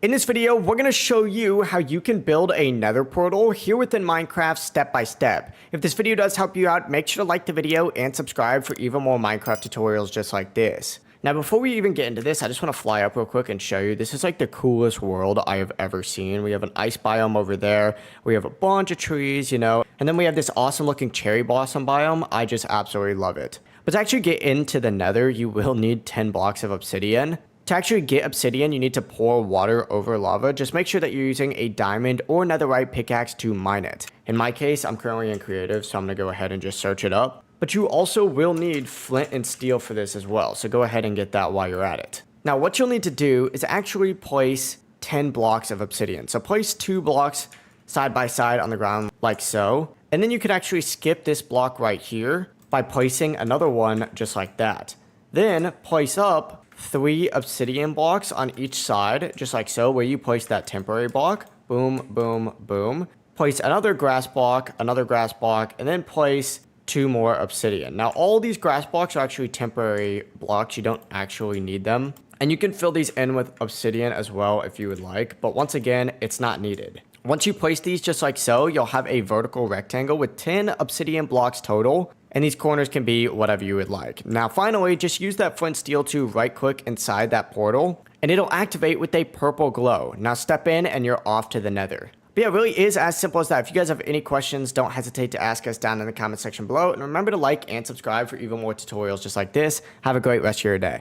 In this video, we're going to show you how you can build a nether portal here within Minecraft step by step. If this video does help you out, make sure to like the video and subscribe for even more Minecraft tutorials just like this. Now, before we even get into this, I just want to fly up real quick and show you. This is like the coolest world I have ever seen. We have an ice biome over there. We have a bunch of trees, and then we have this awesome looking cherry blossom biome. I just absolutely love it. But to actually get into the nether, you will need 10 blocks of obsidian. To actually get obsidian, you need to pour water over lava. Just make sure that you're using a diamond or netherite pickaxe to mine it. In my case, I'm currently in creative, so I'm going to go ahead and just search it up. But you also will need flint and steel for this as well, so go ahead and get that while you're at it. Now, what you'll need to do is actually place 10 blocks of obsidian. So place 2 blocks side by side on the ground like so. And then you could actually skip this block right here by placing another one just like that. Then place up 3 obsidian blocks on each side, just like so, where you place that temporary block. Boom, boom, boom. Place another grass block, and then place 2 more obsidian. Now, all these grass blocks are actually temporary blocks. You don't actually need them. And you can fill these in with obsidian as well if you would like, but once again, it's not needed. Once you place these just like so, you'll have a vertical rectangle with 10 obsidian blocks total. And these corners can be whatever you would like. Now, finally, just use that flint steel to right click inside that portal and it'll activate with a purple glow. Now step in and you're off to the nether. But yeah, it really is as simple as that. If you guys have any questions, don't hesitate to ask us down in the comment section below. And remember to like and subscribe for even more tutorials just like this. Have a great rest of your day.